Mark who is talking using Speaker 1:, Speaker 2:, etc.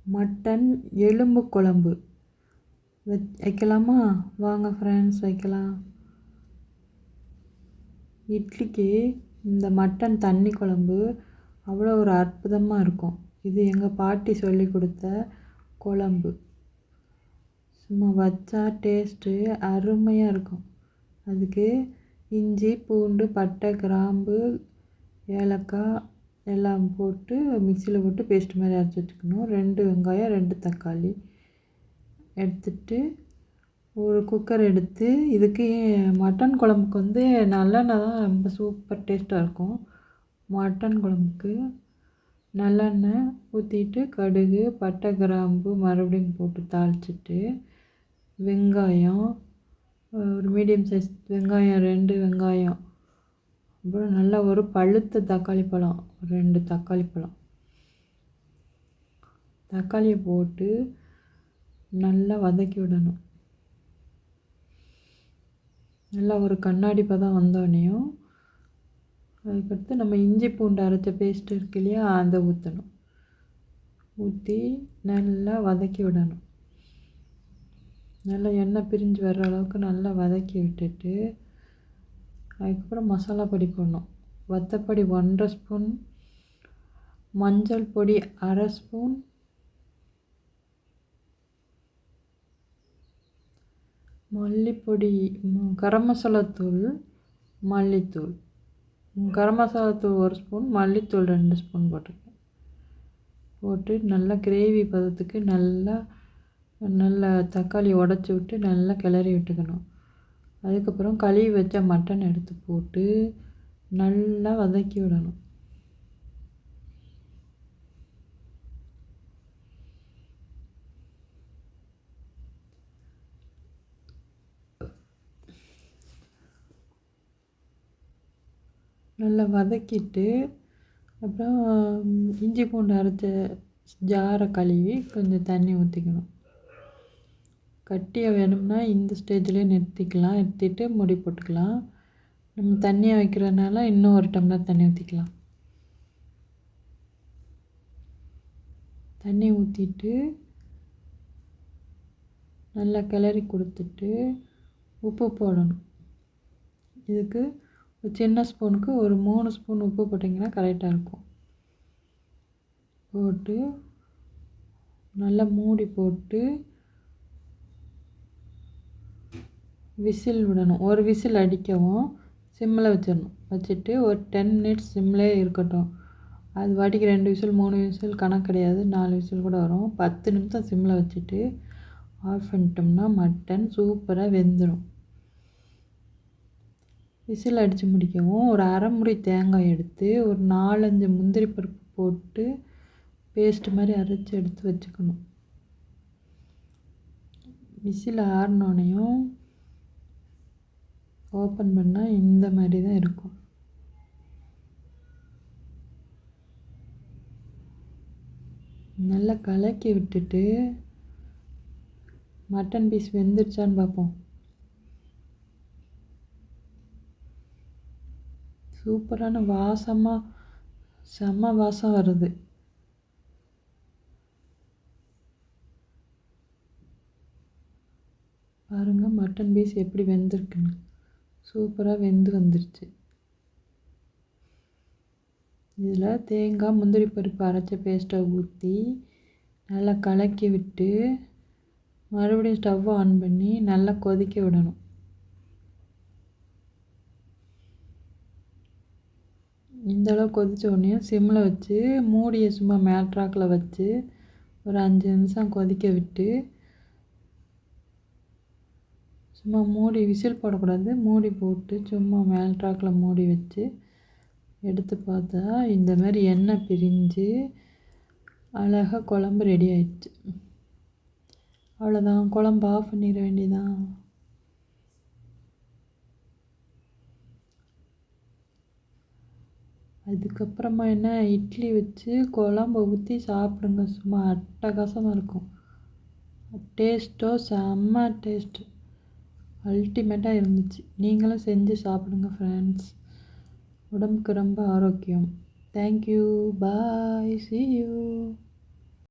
Speaker 1: Mutton எலும்பு குழம்பு வைக்கலாமா? வாங்க ஃப்ரெண்ட்ஸ் வைக்கலாம். இட்லிக்கு இந்த மட்டன் தண்ணி குழம்பு அவ்வளோ ஒரு அற்புதமாக இருக்கும். இது எங்கள் பாட்டி சொல்லி கொடுத்த குழம்பு. சும்மா வச்சா டேஸ்ட்டு அருமையாக இருக்கும். அதுக்கு இஞ்சி, பூண்டு, பட்டை, கிராம்பு, ஏலக்காய் எல்லாம் போட்டு மிக்சியில் போட்டு பேஸ்ட் மாதிரி அரைச்சி வச்சுக்கணும். 2 வெங்காயம், 2 தக்காளி எடுத்துட்டு ஒரு குக்கர் எடுத்து, இதுக்கு மட்டன் குழம்புக்கு நல்லெண்ணெய் தான் ரொம்ப சூப்பர் டேஸ்ட்டாக இருக்கும். மட்டன் குழம்புக்கு நல்லெண்ணெய் ஊற்றிட்டு கடுகு, பட்டை, கிராம்பு மறுபடியும் போட்டு தாளிச்சிட்டு வெங்காயம் ஒரு மீடியம் சைஸ் வெங்காயம் 2 வெங்காயம், அப்புறம் நல்லா ஒரு பழுத்த தக்காளி பழம் 2 தக்காளி பழம், தக்காளியை போட்டு நல்லா வதக்கி விடணும். நல்லா ஒரு கண்ணாடி பதம் வந்தோடனையும் அதுக்கடுத்து நம்ம இஞ்சி பூண்டு அரைச்ச பேஸ்ட் இருக்கு இல்லையா, அதை ஊற்றணும். ஊற்றி நல்லா வதக்கி விடணும். நல்லா எண்ணெய் பிரிஞ்சு வர்ற அளவுக்கு நல்லா வதக்கி விட்டுட்டு அதுக்கப்புறம் மசாலா பொடி போடணும். வத்தப்பொடி 1½ ஸ்பூன், மஞ்சள் பொடி 1/2 ஸ்பூன், மல்லிப்பொடி, கரம் மசாலா தூள், மல்லித்தூள். கரம் மசாலா தூள் 1 ஸ்பூன், மல்லித்தூள் 2 ஸ்பூன் போட்டிருக்கேன். போட்டு நல்லா கிரேவி பதத்துக்கு நல்லா தக்காளி உடச்சி விட்டு நல்லா கிளறி விட்டுக்கணும். அதுக்கப்புறம் கழுவி வச்ச மட்டன் எடுத்து போட்டு நல்லா வதக்கி விடணும். நல்லா வதக்கிட்டு அப்புறம் இஞ்சி பூண்டு அரைச்ச ஜாரை கழுவி கொஞ்சம் தண்ணி ஊற்றிக்கணும். கட்டியாக வேணும்னா இந்த ஸ்டேஜ்லேயே நிறுத்திட்டு மூடி போட்டுக்கலாம். நம்ம தண்ணியாக வைக்கிறதுனால இன்னும் 1 டம்ளர் தண்ணி ஊற்றிக்கலாம். தண்ணி ஊற்றிட்டு நல்லா கிளறி கொடுத்துட்டு உப்பு போடணும். இதுக்கு ஒரு சின்ன ஸ்பூனுக்கு ஒரு 3 ஸ்பூன் உப்பு போட்டிங்கன்னா கரெக்டாக இருக்கும். போட்டு நல்லா மூடி போட்டு விசில் விடணும். ஒரு விசில் அடிக்கவும் சிம்மில் வச்சுட்டு ஒரு 10 மினிட்ஸ் சிம்மில் இருக்கட்டும். அது வாட்டிக்கு 2 விசில் 3 விசில் கணக்கு கிடையாது, 4 விசில் கூட வரும். 10 நிமிஷம் சிம்மில் வச்சுட்டு ஆஃப் பண்ணிட்டோம்னா மட்டன் சூப்பராக வெந்துடும். விசில் அடித்து முடிக்கவும் ஒரு அரை மூடி தேங்காய் எடுத்து ஒரு 4-5 முந்திரி பருப்பு போட்டு பேஸ்ட் மாதிரி அரைச்சி எடுத்து வச்சுக்கணும். விசில் ஆறினோனையும் ஓப்பன் பண்ணால் இந்த மாதிரி தான் இருக்கும். நல்லா கலக்கி விட்டுட்டு மட்டன் பீஸ் வெந்துருச்சான்னு பார்ப்போம். சூப்பரான வாசமாக செம்ம வாசம் வருது. பாருங்கள் மட்டன் பீஸ் எப்படி வெந்திருக்குன்னு. சூப்பராக வெந்து வந்துருச்சு. இதில் தேங்காய் முந்திரி பருப்பு அரைச்ச பேஸ்ட்டை ஊற்றி நல்லா கலக்கி விட்டு மறுபடியும் ஸ்டவ் ஆன் பண்ணி நல்லா கொதிக்க விடணும். இந்தளவு கொதித்த உடனே சிம்மில் வச்சு மூடியை சும்மா மேட்ராக்கில் வச்சு ஒரு 5 நிமிஷம் கொதிக்க விட்டு சும்மா மூடி விசில் போடக்கூடாது, மூடி போட்டு சும்மா மேல்ட்ராக்கில் மூடி வச்சு எடுத்து பார்த்தா இந்த மாதிரி எண்ணெய் பிரிஞ்சு அழகாக குழம்பு ரெடி ஆயிடுச்சு. அவ்வளோதான், குழம்பு ஆஃப் பண்ணிட வேண்டியதான். அதுக்கப்புறமா என்ன, இட்லி வச்சு குழம்பு ஊற்றி சாப்பிடுங்க. சும்மா அட்டகாசமாக இருக்கும். டேஸ்ட்டோ செம்ம டேஸ்ட்டு, அல்டிமேட்டாக இருந்துச்சு. நீங்களும் செஞ்சு சாப்பிடுங்க ஃப்ரெண்ட்ஸ். உடம்புக்கு ரொம்ப ஆரோக்கியம். Thank you, bye, see you.